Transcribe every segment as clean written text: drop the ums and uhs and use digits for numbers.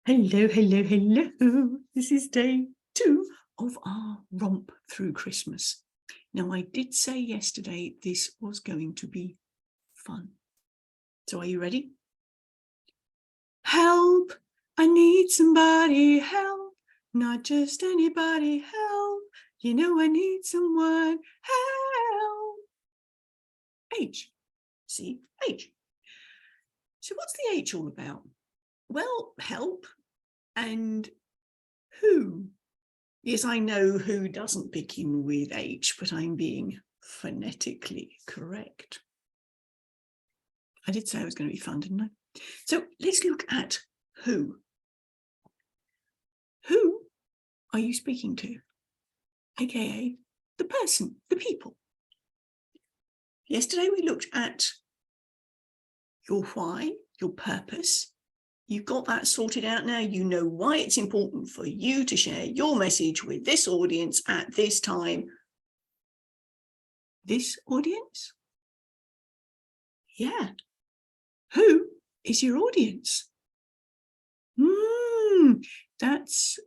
Hello, hello, hello. This is day 2 of our romp through Christmas. Now, I did say yesterday this was going to be fun. So are you ready? Help! I need somebody help. Not just anybody help. You know I need someone help. H. See, H. So what's the H all about? Well, help and who. Yes, I know who doesn't begin with H, but I'm being phonetically correct. I did say it was going to be fun, didn't I? So let's look at who. Who are you speaking to? AKA the person, the people. Yesterday we looked at your why, your purpose. You've got that sorted out now. You know why it's important for you to share your message with this audience at this time. This audience? Yeah. Who is your audience? That's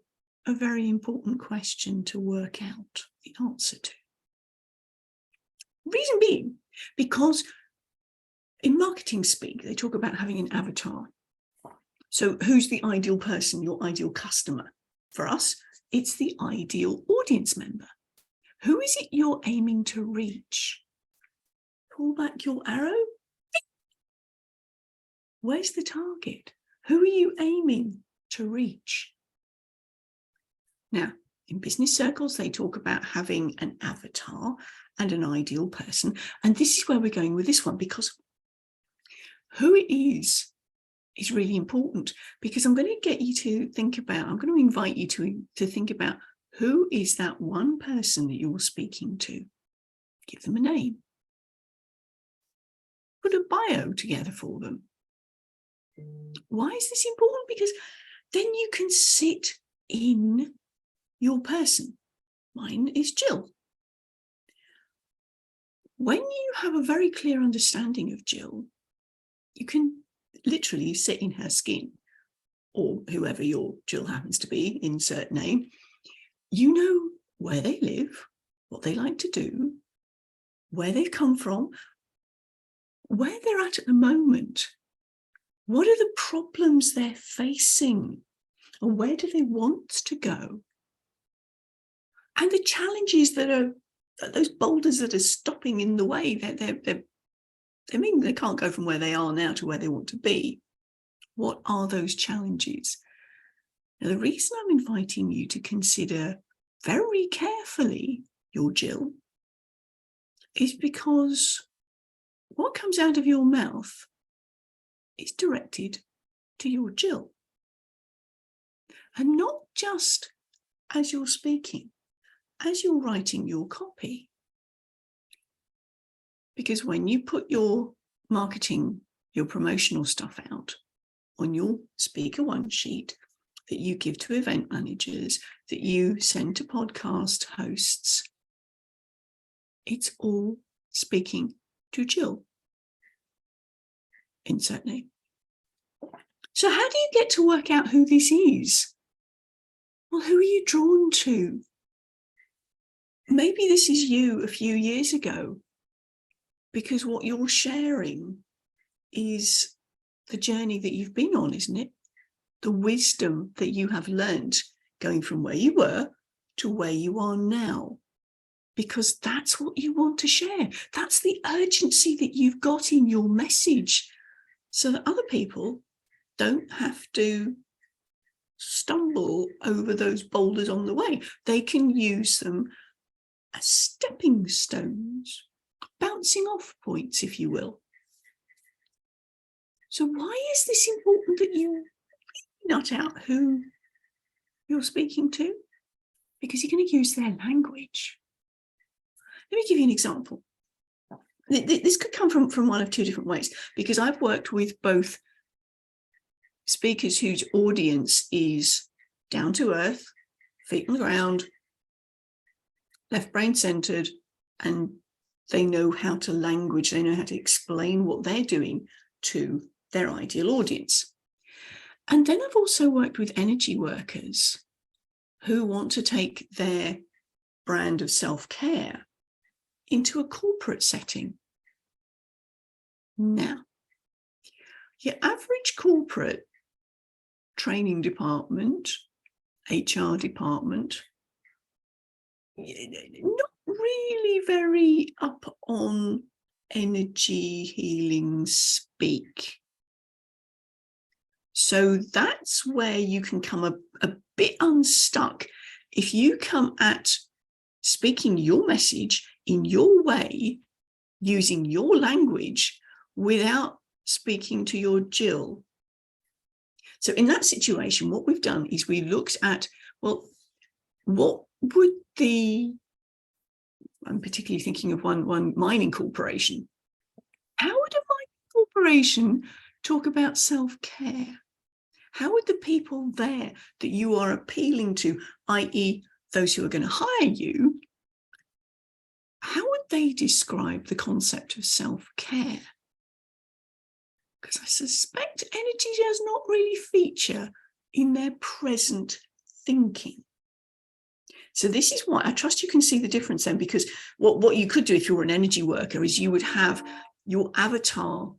a very important question to work out the answer to. Reason being, because in marketing speak, they talk about having an avatar. So who's the ideal person, your ideal customer? For us, it's the ideal audience member. Who is it you're aiming to reach? Pull back your arrow. Where's the target? Who are you aiming to reach? Now, in business circles, they talk about having an avatar and an ideal person. And this is where we're going with this one, because who it is really important, because I'm going to get you to think about, I'm going to invite you to think about who is that one person that you're speaking to. Give them a name. Put a bio together for them. Why is this important? Because then you can sit in your person. Mine is Jill. When you have a very clear understanding of Jill, you can literally sit in her skin, or whoever your Jill happens to be, insert name. You know where they live, what they like to do, where they've come from, where they're at the moment. What are the problems they're facing? And where do they want to go? And the challenges that are those boulders that are stopping in the way. They mean they can't go from where they are now to where they want to be. What are those challenges? Now, the reason I'm inviting you to consider very carefully your Jill is because what comes out of your mouth is directed to your Jill. And not just as you're speaking, as you're writing your copy. Because when you put your marketing, your promotional stuff out on your speaker one sheet that you give to event managers, that you send to podcast hosts, it's all speaking to Jill. Insert name. So how do you get to work out who this is? Well, who are you drawn to? Maybe this is you a few years ago, because what you're sharing is the journey that you've been on, isn't it? The wisdom that you have learned going from where you were to where you are now, because that's what you want to share. That's the urgency that you've got in your message, so that other people don't have to stumble over those boulders on the way. They can use them as stepping stones, bouncing off points, if you will. So why is this important that you nut out who you're speaking to? Because you're going to use their language. Let me give you an example. This could come from one of two different ways, because I've worked with both speakers whose audience is down to earth, feet on the ground, left brain centered, and they know how to language, they know how to explain what they're doing to their ideal audience. And then I've also worked with energy workers who want to take their brand of self-care into a corporate setting. Now, your average corporate training department, HR department, not really very up on energy healing speak. So that's where you can come a bit unstuck. If you come at speaking your message in your way, using your language without speaking to your Jill. So in that situation, what we've done is we looked at, well, what would I'm particularly thinking of one mining corporation. How would a mining corporation talk about self-care? How would the people there that you are appealing to, i.e. those who are going to hire you, how would they describe the concept of self-care? Because I suspect energy does not really feature in their present thinking. So this is why I trust you can see the difference then, because what you could do if you're an energy worker is you would have your avatar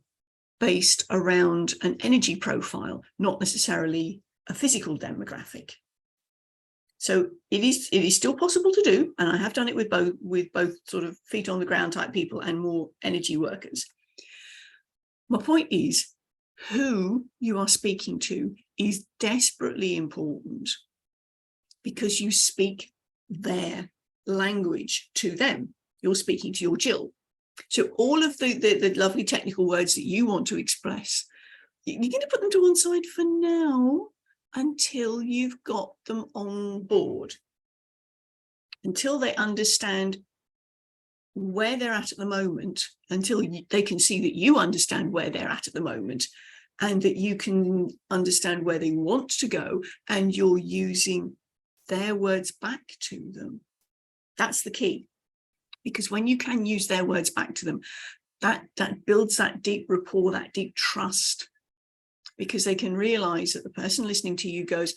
based around an energy profile, not necessarily a physical demographic. So it is still possible to do, and I have done it with both sort of feet on the ground type people and more energy workers. My point is, who you are speaking to is desperately important because you speak their language to them. You're speaking to your Jill. So all of the lovely technical words that you want to express, you're going to put them to one side for now until you've got them on board, until they understand where they're at the moment, until they can see that you understand where they're at the moment and that you can understand where they want to go and you're using their words back to them. That's the key. Because when you can use their words back to them, that builds that deep rapport, that deep trust, because they can realize that the person listening to you goes,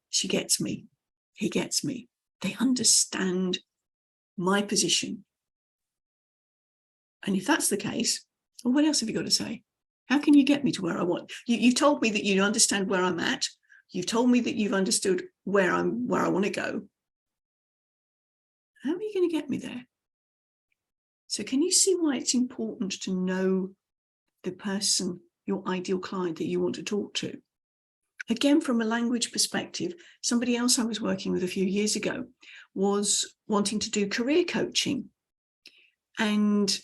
she gets me, he gets me. They understand my position. And if that's the case, well, what else have you got to say? How can you get me to where I want? You've told me that you understand where I'm at. You've told me that you've understood where I want to go. How are you going to get me there? So can you see why it's important to know the person, your ideal client that you want to talk to? Again, from a language perspective, somebody else I was working with a few years ago was wanting to do career coaching. And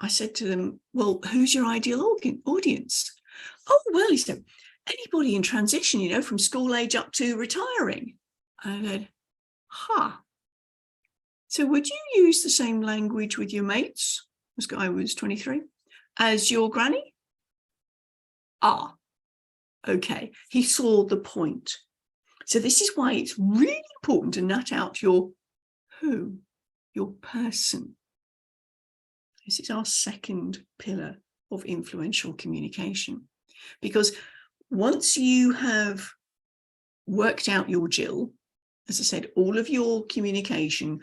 I said to them, well, who's your ideal audience? Oh, well, he said, anybody in transition, from school age up to retiring. I said, So would you use the same language with your mates? This guy was 23. As your granny? Okay. He saw the point. So this is why it's really important to nut out your who, your person. This is our second pillar of influential communication. Because once you have worked out your Jill, as I said, all of your communication,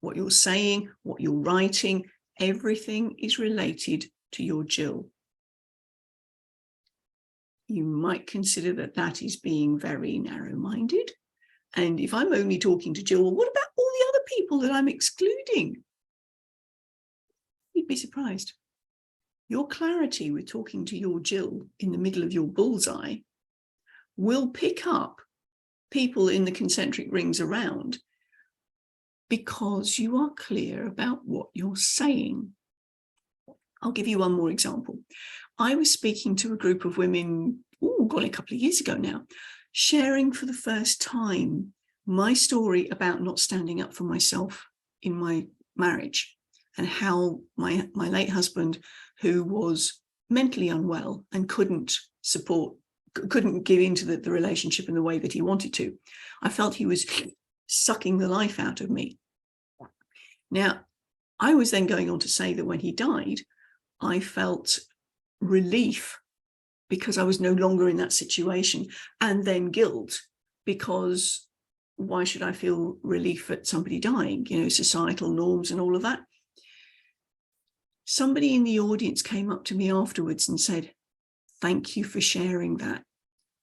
what you're saying, what you're writing, everything is related to your Jill. You might consider that is being very narrow-minded. And if I'm only talking to Jill, well, what about all the other people that I'm excluding? You'd be surprised. Your clarity with talking to your Jill in the middle of your bullseye will pick up people in the concentric rings around because you are clear about what you're saying. I'll give you one more example. I was speaking to a group of women, a couple of years ago now, sharing for the first time my story about not standing up for myself in my marriage and how my late husband, who was mentally unwell and couldn't give into the relationship in the way that he wanted to, I felt he was sucking the life out of me. Now, I was then going on to say that when he died, I felt relief because I was no longer in that situation, and then guilt because why should I feel relief at somebody dying? You know, societal norms and all of that. Somebody in the audience came up to me afterwards and said, thank you for sharing that.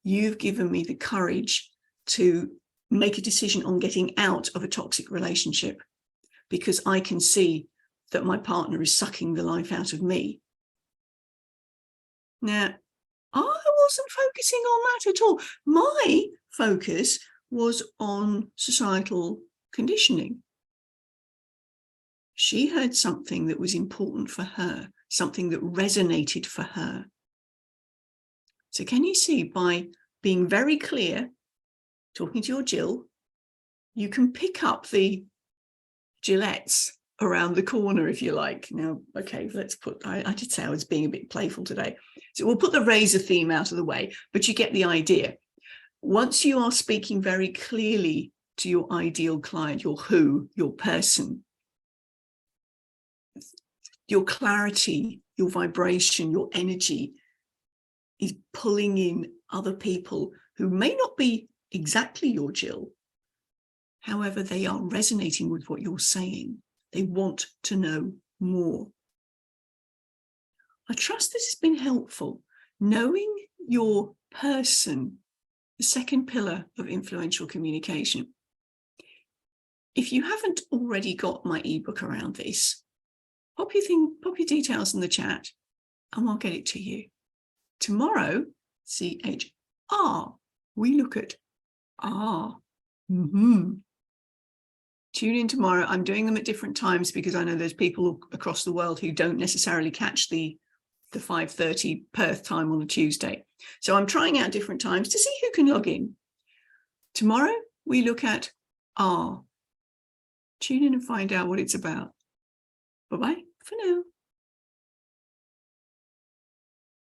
You've given me the courage to make a decision on getting out of a toxic relationship because I can see that my partner is sucking the life out of me. Now, I wasn't focusing on that at all. My focus was on societal conditioning. She heard something that was important for her, something that resonated for her. So can you see, by being very clear, talking to your Jill, you can pick up the Gillettes around the corner, if you like. Now, okay, let's put, I did say I was being a bit playful today. So we'll put the razor theme out of the way, but you get the idea. Once you are speaking very clearly to your ideal client, your who, your person, your clarity, your vibration, your energy is pulling in other people who may not be exactly your Jill. However, they are resonating with what you're saying. They want to know more. I trust this has been helpful. Knowing your person, the second pillar of influential communication. If you haven't already got my ebook around this, pop your details in the chat and I'll get it to you. Tomorrow, CHR, we look at R. Tune in tomorrow. I'm doing them at different times because I know there's people across the world who don't necessarily catch the 5:30 Perth time on a Tuesday. So I'm trying out different times to see who can log in. Tomorrow, we look at R. Tune in and find out what it's about. Bye-bye for now.